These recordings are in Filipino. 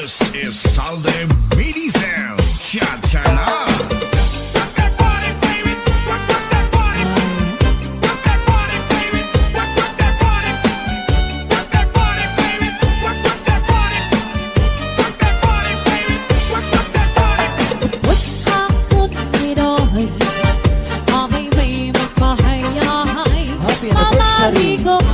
This is Salde Medizel. Cha-cha na. Happy anniversary!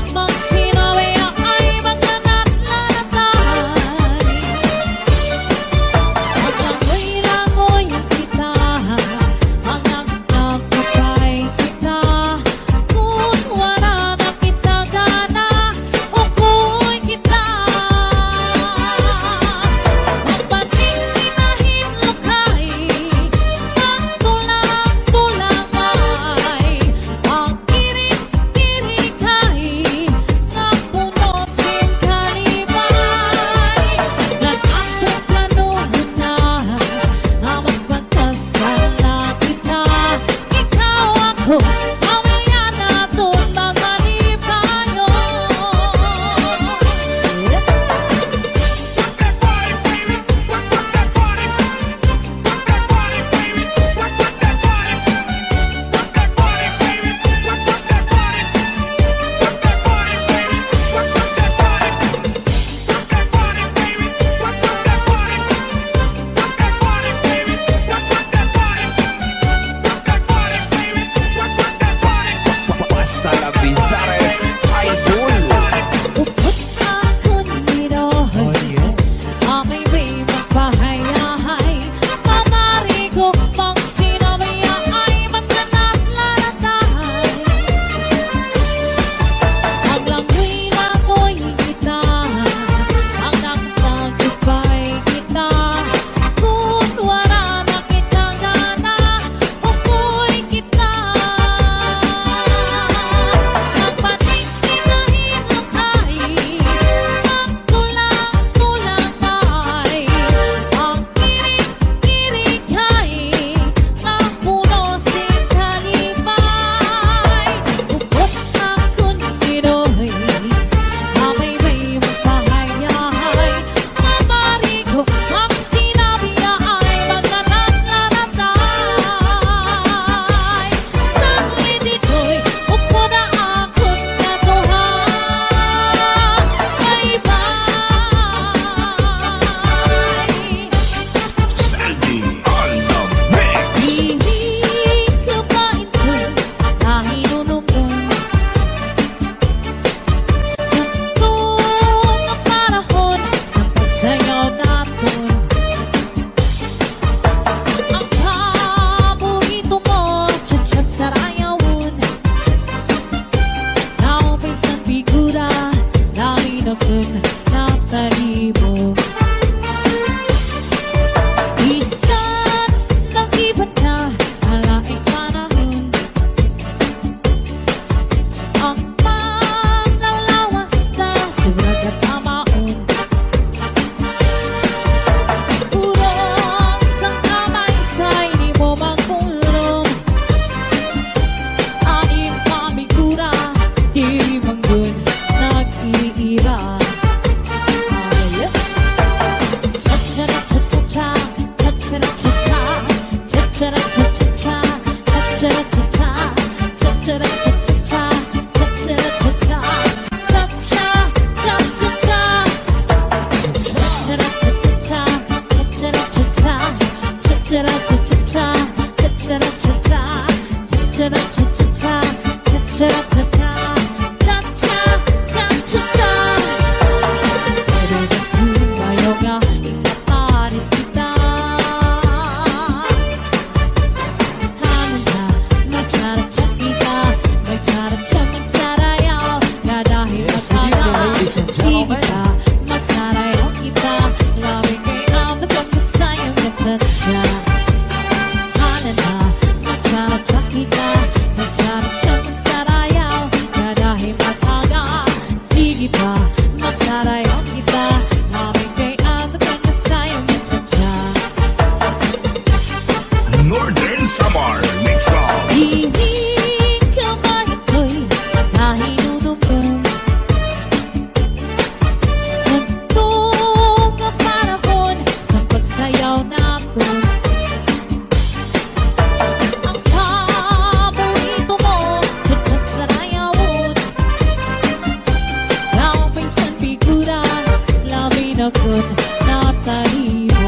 pinagod na tayo.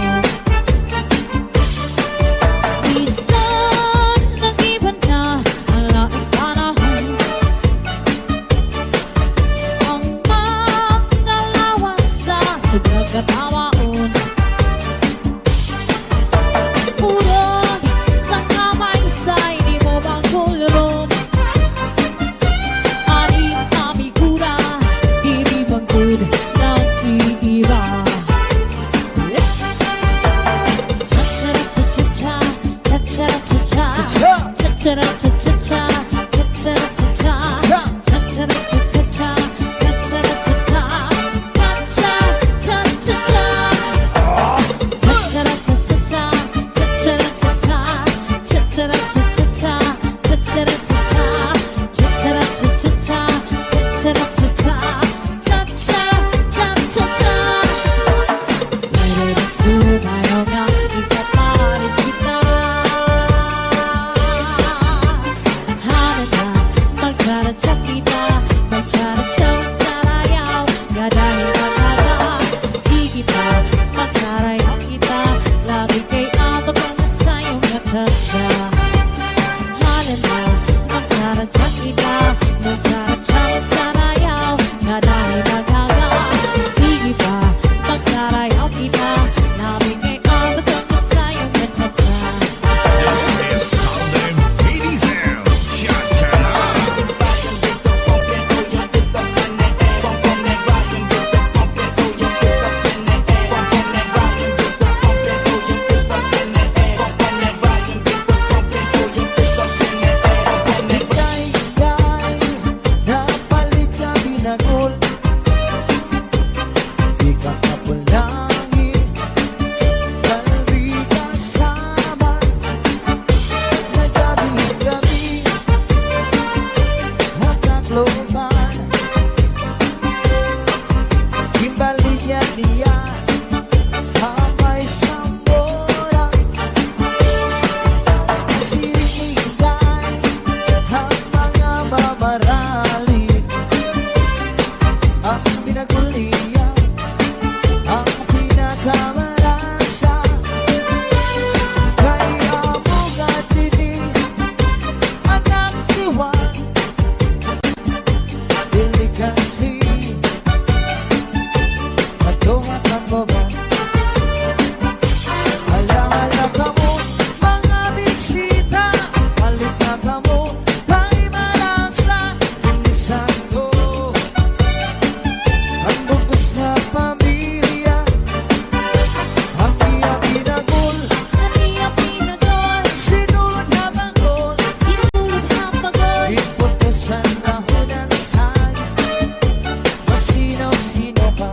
Minsan nag-iba na ang laking panahon, ang mga lawas sa sobrang katamaon. Uron sa kamay sa'y di mo magkulong, aning kamigura, di bangkod ng iiba. This is Southern BDSM. Cha-cha-la. Napalit ka binagol, di ka kapulangin, kalbi kasama, naggabi-gabi, hagkakloban, kimbaliya-liya, hamay sambora, sinigang, ang mga mamaralin, ang pinagulian, ang pinakamarasa, kaya mo gatinin, anak diwan, delikasi, matungat ang baba. Hala-hala ka mo, mga bisita, balik na ka mo, kay malasa, inisan ko. Ang bugos na pamilya, ang iyang pinagol, sinulot na banggol, ipot ko sa nahunan sa'yo, masinaw-sino ka.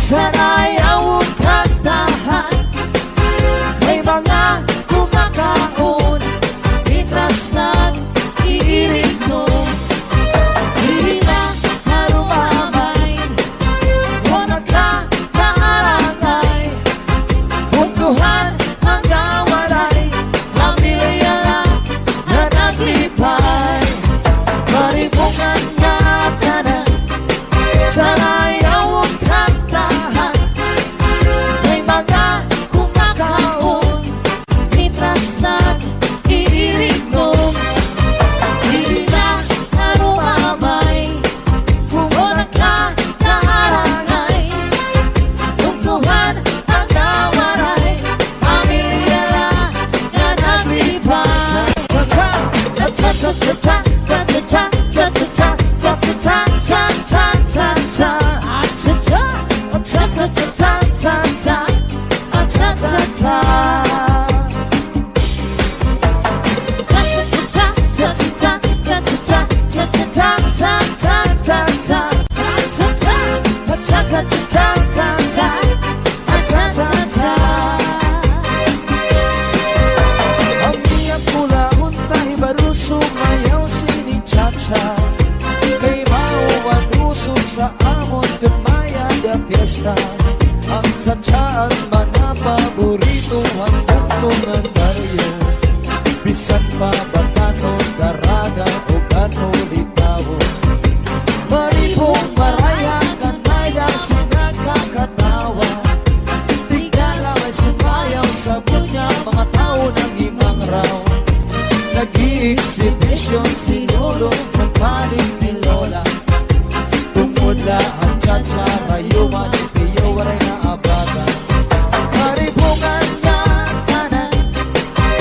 Sanayaw kantahan, may mga kumakaon, itras na iirig mo. Hindi na narumamay, o nagkakaarangay, bunduhan ang gawaray, pamilya lang na naglipay. Maribungan na tanan, sanayaw kantahan, may mga kumakaon, itras na iirig mo. Hindi na narumamay, kung nagkakaarangay, tungkuhan ang gawaray, pamilya lang na naglipay. Ang iyang pula untay baru sumayaw sini Chacha, kay mauwan uso sa amon gamaya da fiesta. Ang Chacha ang mga paborito hanggang tumandaryo, bisan pa batano, daraga o gato litawo. Maribong maraya kanaya sinagkakatawa, tigala may sumayaw sa bunya, mga tao ng imang raw. Nag-i-exhibition si Lolo ng panis ni Lola, tumula ang Chacha, rayuman ni Pio, waray na abada. Maribungan na tanan,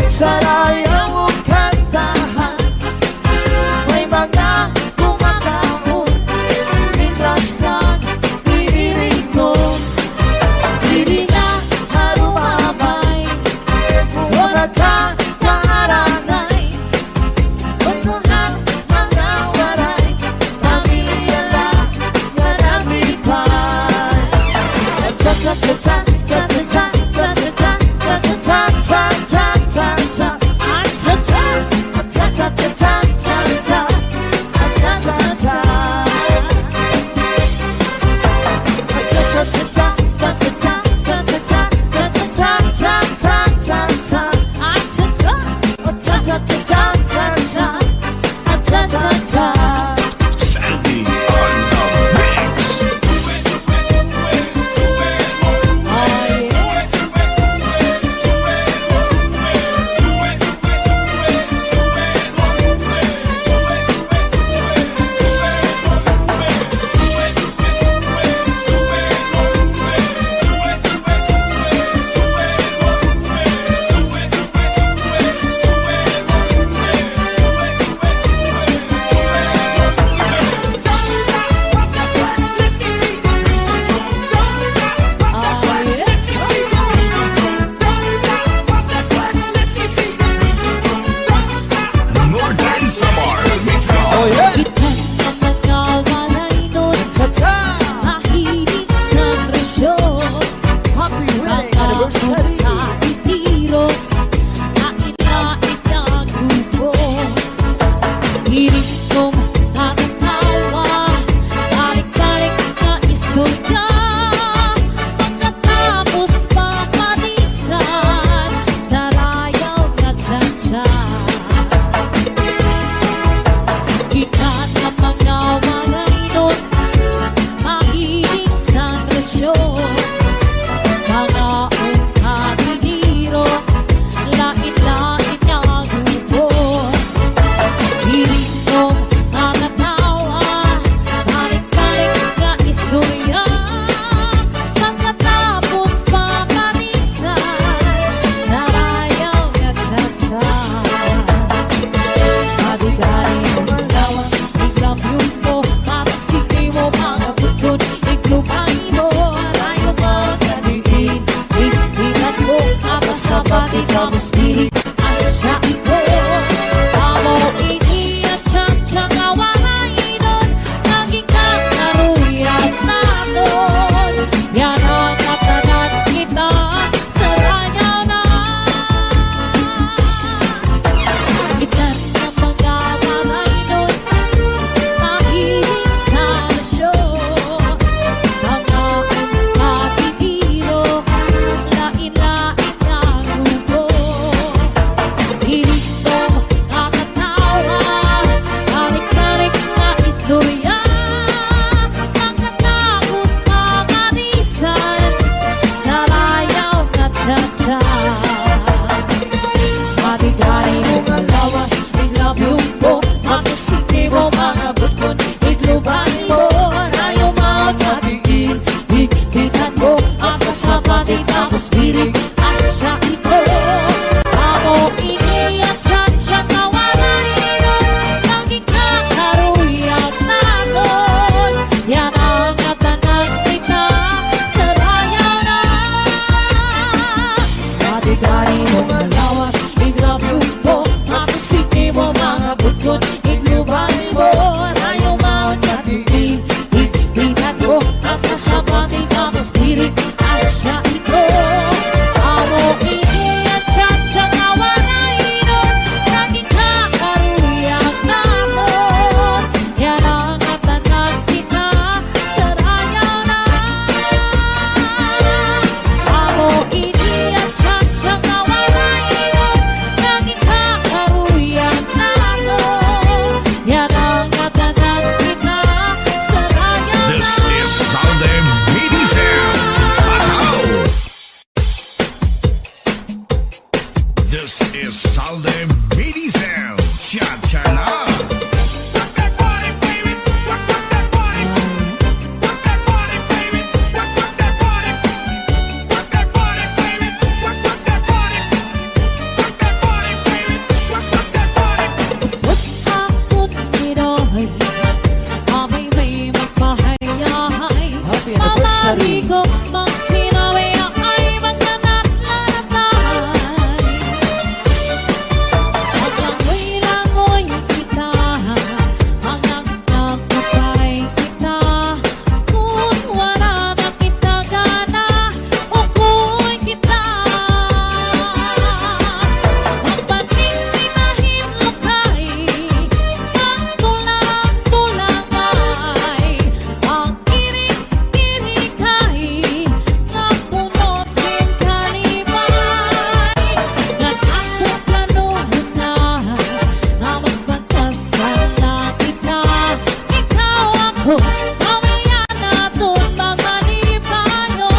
sarayaw kantahan, Maaari ko mang sinabi ay magkana't-lanatay. Paglangoy-langoy kita, hanggang nagkapay kita. Kung wala na kita gana, ukoy kita. Magpatinginahin lukay, magtulang-tulang ay. Ang kirik-kirikay, nga puno sin kalibay. Nag-atong planuhan na, na magpagkasala kita. Ikaw ako, mamaya natin magmalipayo.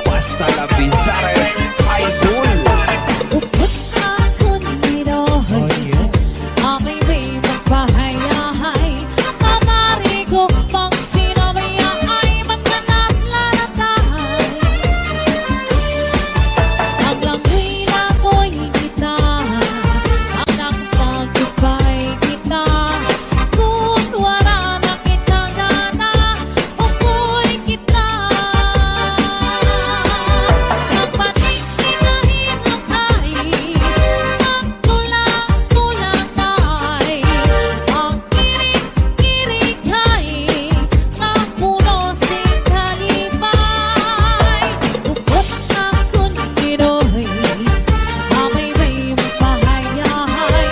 Basta la Bizares Idol. Upot ako nito, Oh yeah. amay may magpahayahay. Maaari ko mang sinabi ay magkana't-lanatay. Paglangoy-langoy kita, hanggang magkapay kita. Kung wala na kita gana, ukoy kita. Magpatinginahin lukay, magtulang-tulang ay. Ang kirik-kirikay, nga puno sin kalibay. Upot ako nito'y, amay may magpahayahay.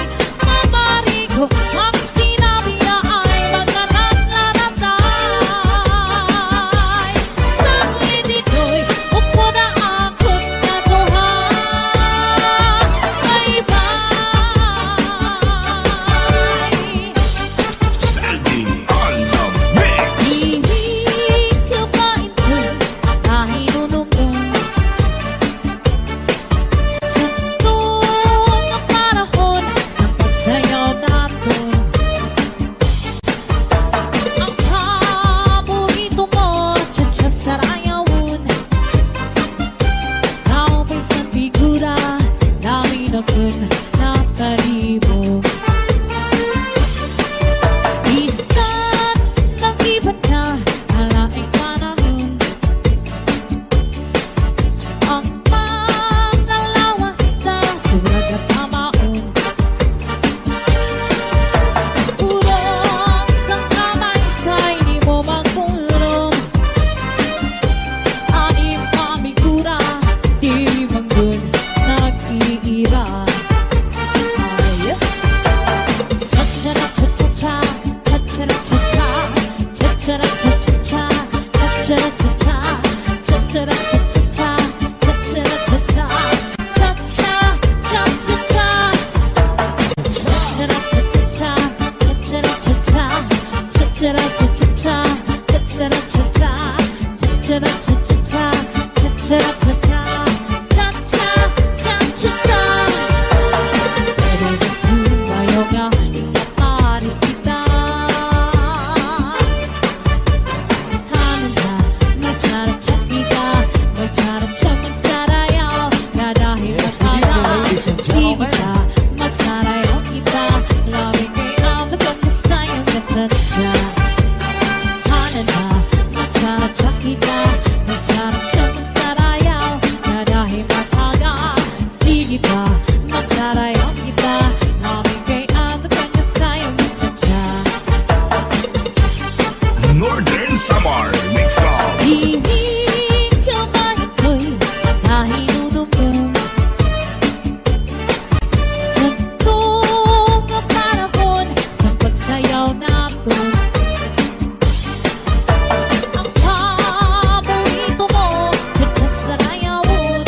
Maaari ko ang sinabi ay magkana't-lanatay. Saglit dito'y upo na ako't natuhan. Bye-bye. Sandy on the mix. Hindi ka ba ito nahinunumdum? Santong ang panahon sa pagsayaw natin. Ang paborito mo, tsa-tsa sarayawon. Naubay sa figura, namin ako'n natalibog. Isa't nag-iba't na halaing panahon. Ang panglalawas sa surag at hamaon. Urong sang kamay sa'y di mo magpulong. Anim pamigura, di manggun nag-iira. Ay, cha-cha-ra-cha-cha-cha, cha-cha-ra-cha-cha, cha-cha-ra-cha-cha-cha, cha-cha-ra-cha-cha, cha-cha-ra-cha-cha-cha, cha-cha-ra-cha-cha, cha-cha-cha-cha-cha. Cha-cha-ra-cha-cha-cha, cha-cha-ra-cha-cha, cha-cha-ra-cha-cha-cha, cha-cha-ra-cha-cha, cha-cha-ra-cha-cha-cha, cha-cha-ra-cha-cha, cha-cha-cha-cha-cha. Pwede ba sumayo nga, ikataris kita. Hanan na, magcharap-charap kita, magcharap-charap magsarayaw. Dahil Yes, good evening, masaya, ladies and hindi gentlemen. ka, magsarayaw kita. Lawing kay ang nagkakasayang katsa-tsa. Hanan na, magcharap-charap kita, magcharap-charap magsarayaw. Dahil masaya, sige pa, magsarayaw kita. Lawing kay ang nagkakasayang katsa-tsa. Northern Samar Mix Club. Hindi ka ba ito'y nahinunumdum? Santong ang panahon sa pagsayaw natin. Ang paborito mo, tsa-tsa sarayawon.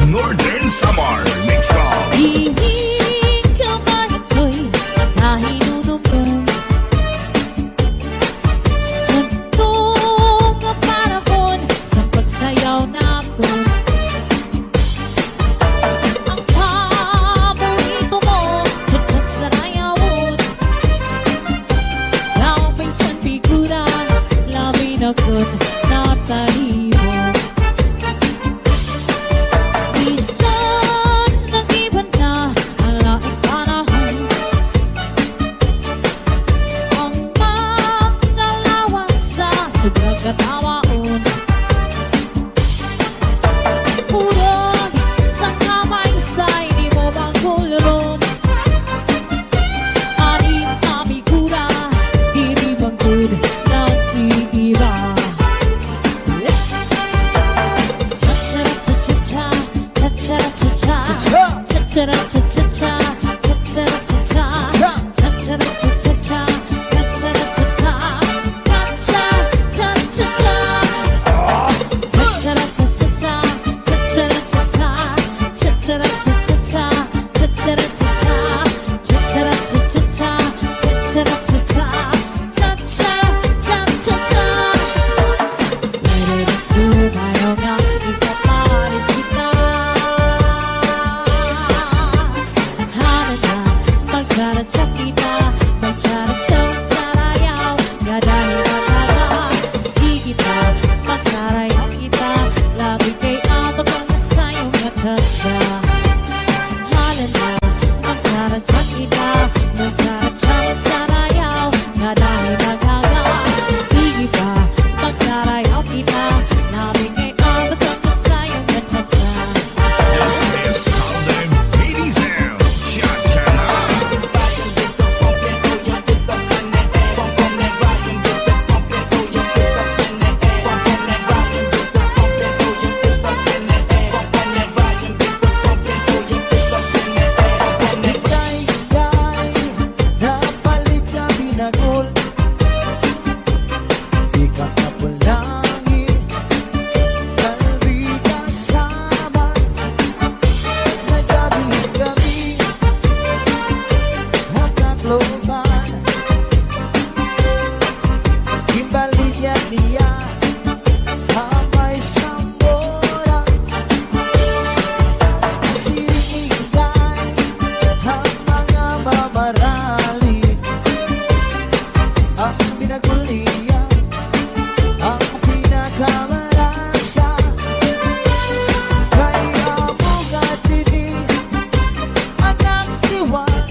Northern Samar Mix Up. Hihing kamay ko'y nahinunumdum Santong ang panahon sa pagsayaw natin Ang paborito mo sa kasarayawan Ikaw may isang figura, labi na kun natalibon Minsan nag-iba na ang laking panahon Ang mga lawas sa sobrang katawaan Uron sa kamay sa'y di mo bang kululong Aning kamigura, di bang good nag-iiba This is Southern Midi Sound. Cha-cha-na. Ikay-ikay, napalit ka binagol Di ka kapulangin, kalbi kasama Nagabi-gabi, hagkakloban Imbalik yan niya, amay sambora Siringay, ang mga mamarali Ang binagul niya, ang pinakamarasa Kaya mo gatini, anak diwan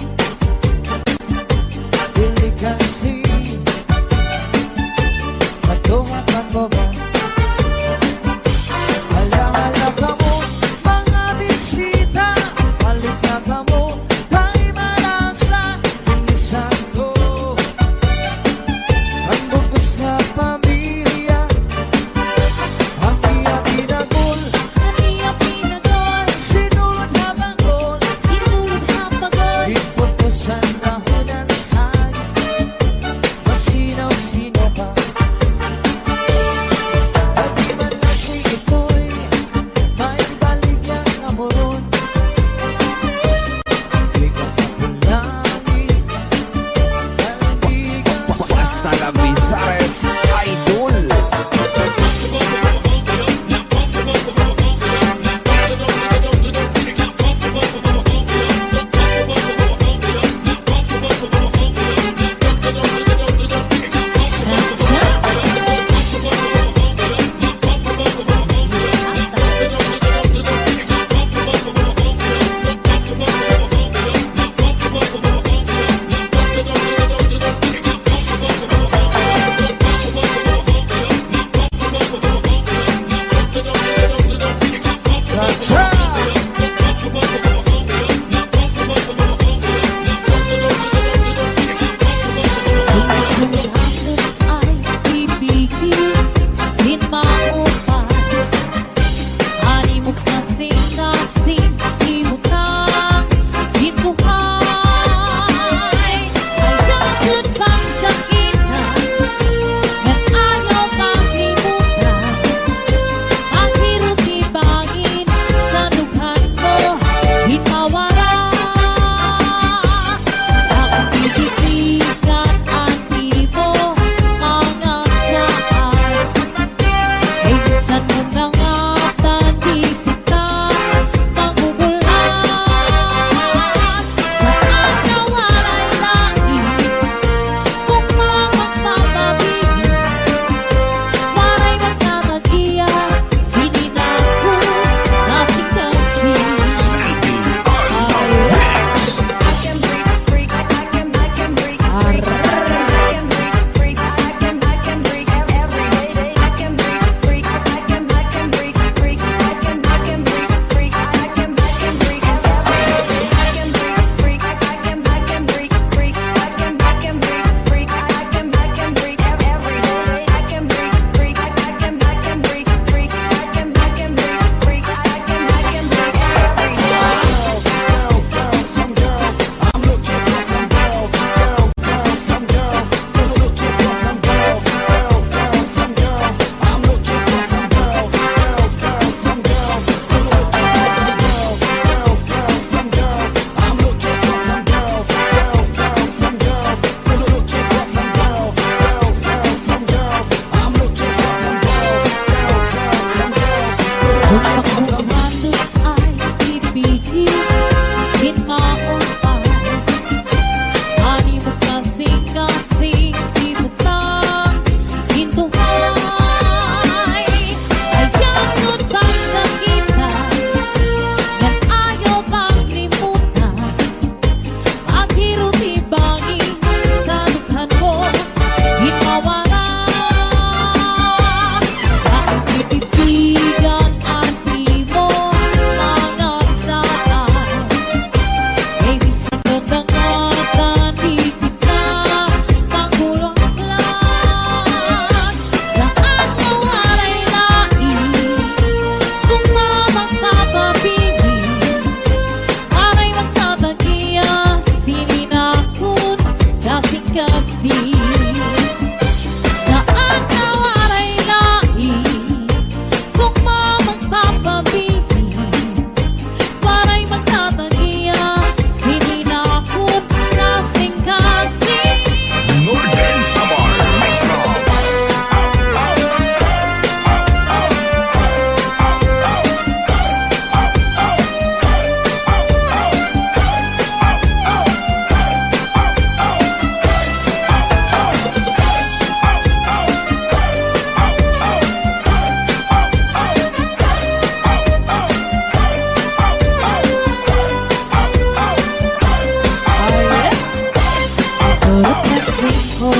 Turut natin ko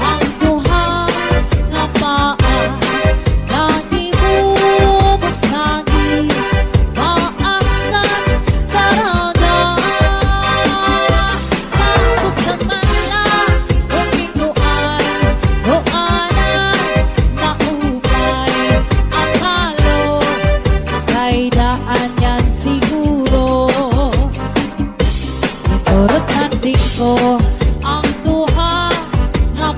ang duha nga paa Lagi mo masagi maasan karana Tapos naman lang kung ituan doanan maupay akalo kay daan yan siguro Turut natin ko ang duha nga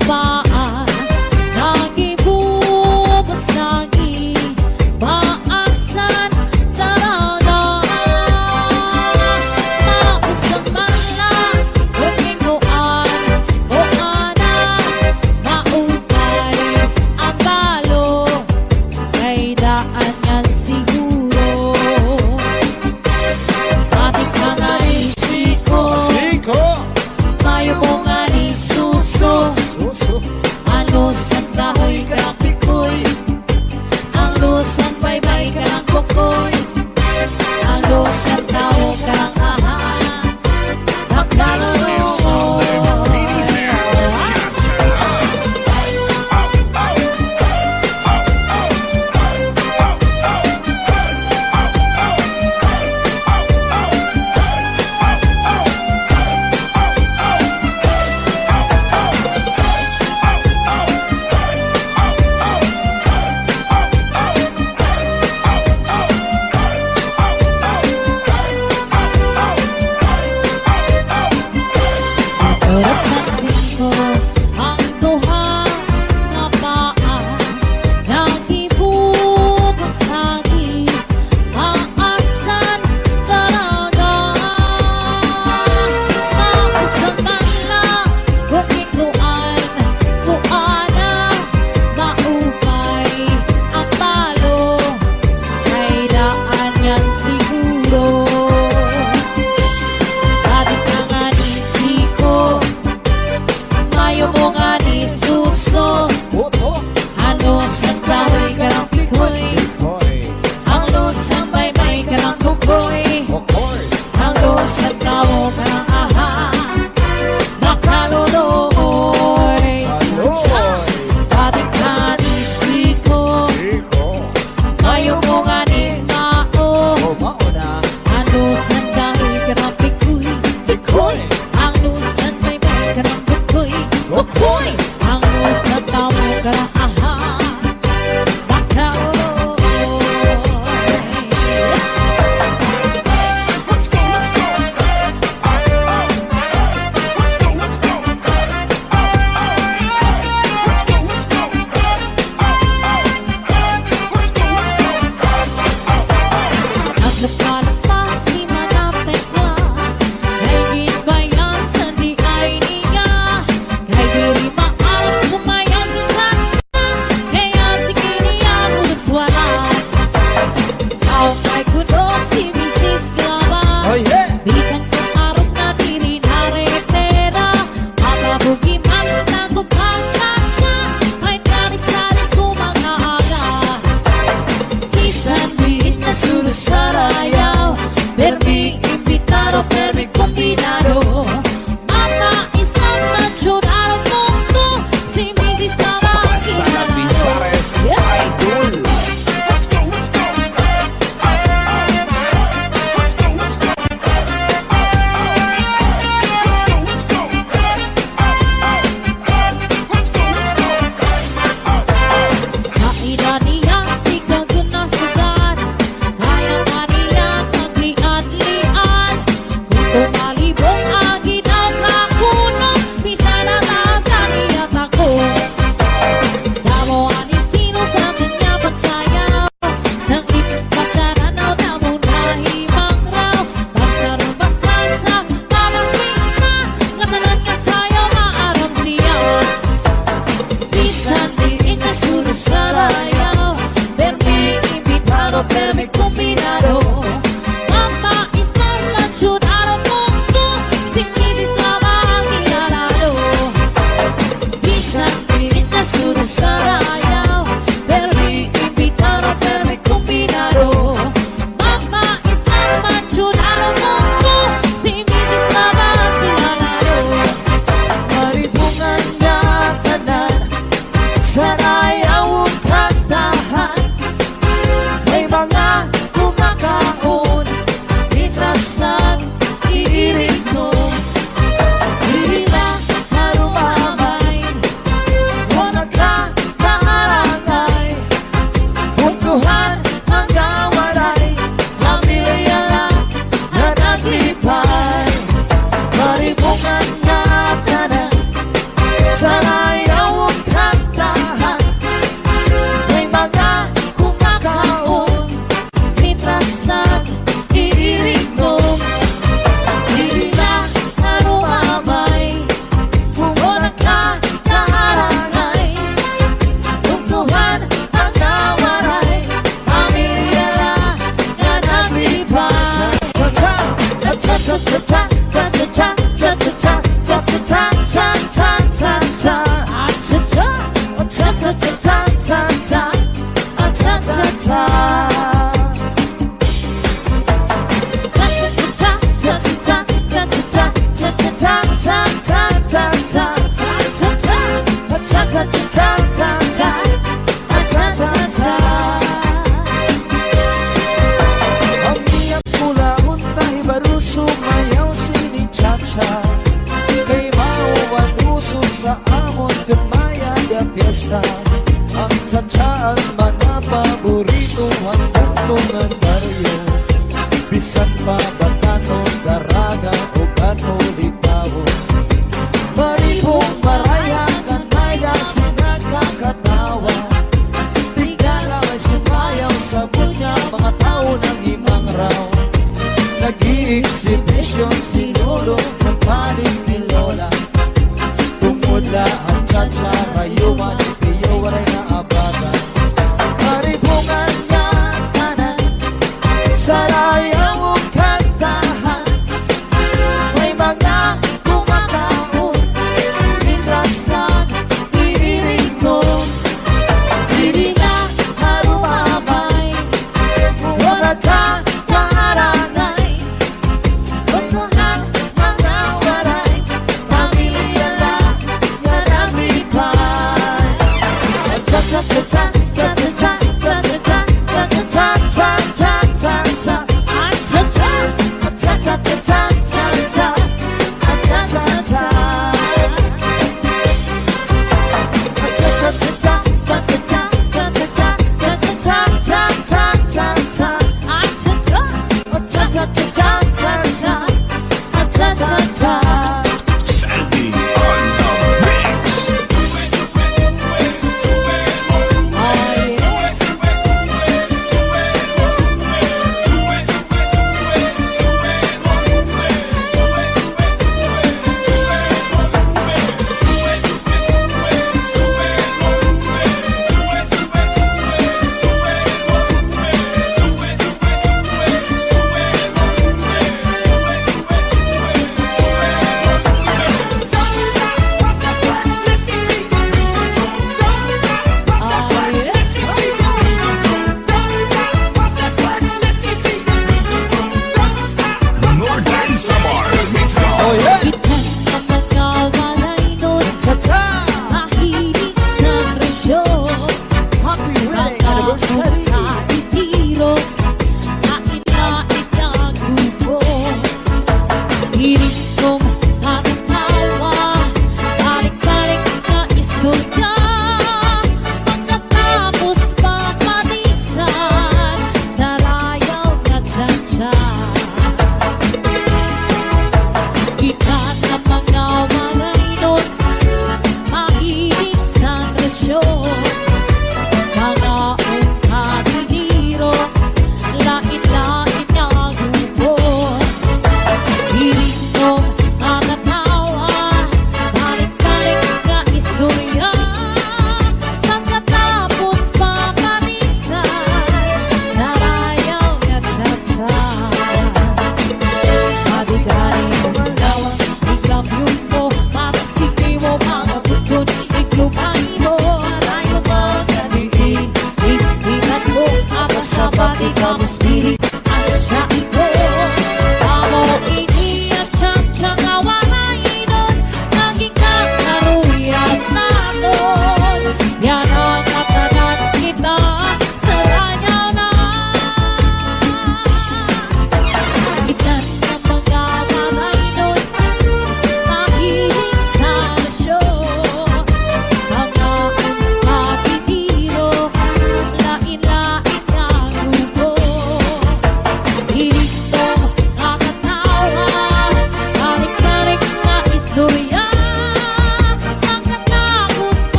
pista. Ang tsa-tsa ang mga paborito hanggang tungan baryo. Bisan pa Batanon, Daraga o Katolikawo. Maribong maraya kanaya sinagkakatawa. Tigala may sumayaw sa bunya mga tao ng imang raw. Nag-i-exhibition si Lolo ng panis ni Lola. Tumula ang cha-cha, rayuman, piyo, waray na abada. Maribungan niya kanan, sarayang kantahan. May mga kumakaon, Mindrastan, iriring ko. Diri na harumamay, wala ka maharangay. Utuhan mga waray, pamilya lang yan ang lipay.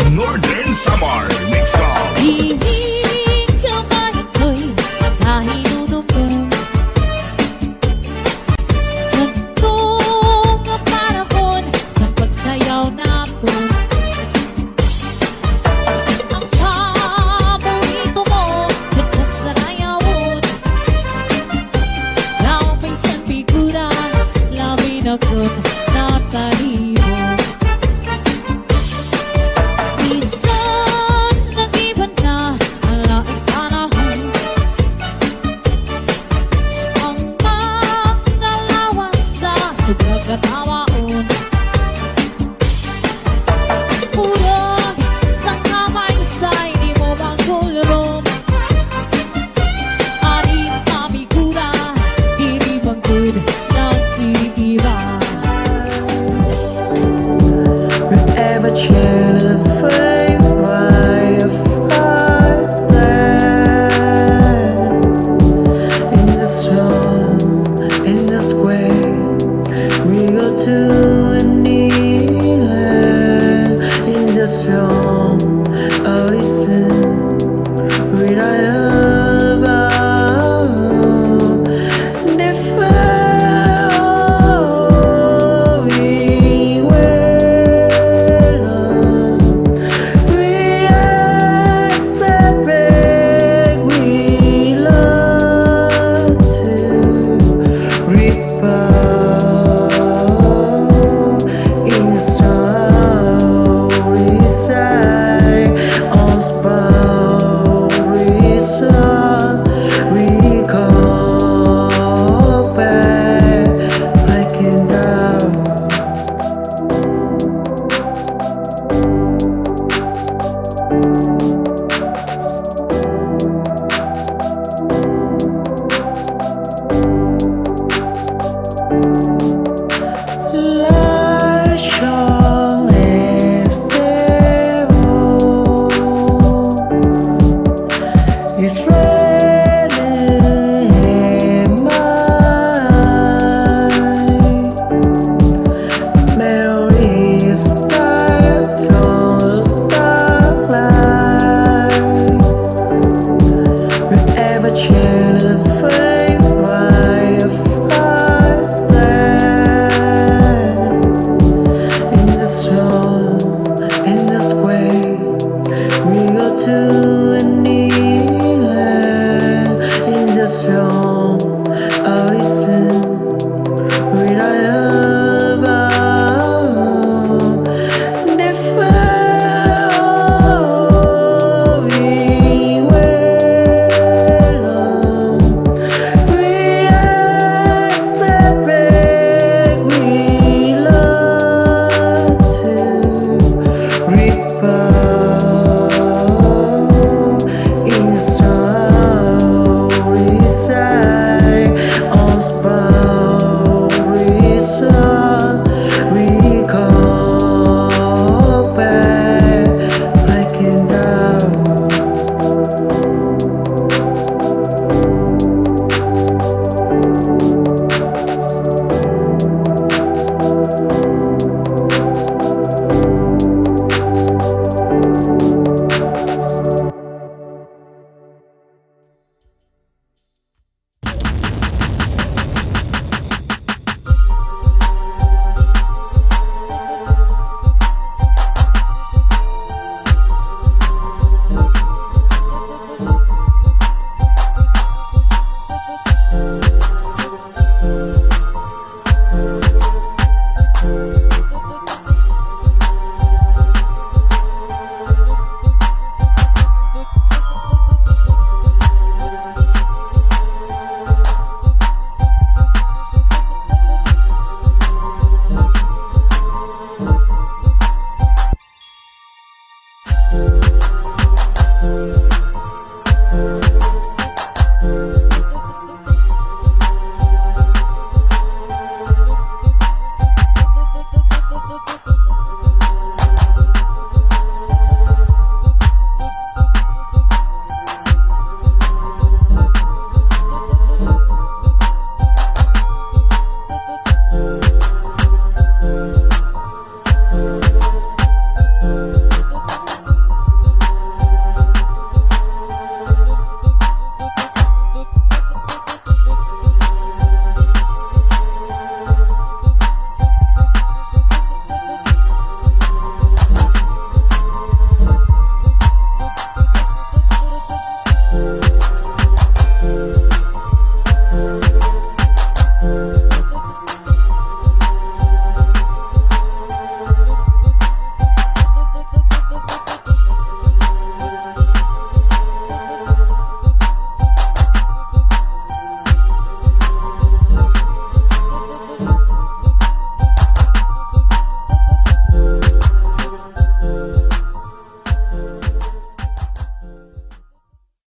Northern Samar Mix Up. Hihingin ka man ako'y nahinunumbong Sa mga panahon sa pagsayaw natin Ang paborito mo dito sa rayawon Now may isang figura, labi na kun natalibon Minsan nag-iba na ang laing panahon Ang mga lawas na sobrang katawaon Urong sa kamay-say di mo magkulong Aning kamigura, diri bangkod nag-iiba Ever share the flame by a first land in the storm, in the square we go to a new land in the storm. Oh, listen, we die about the fire we were. We expect we love to report in the story side on story song we call back black and down. La chance este it's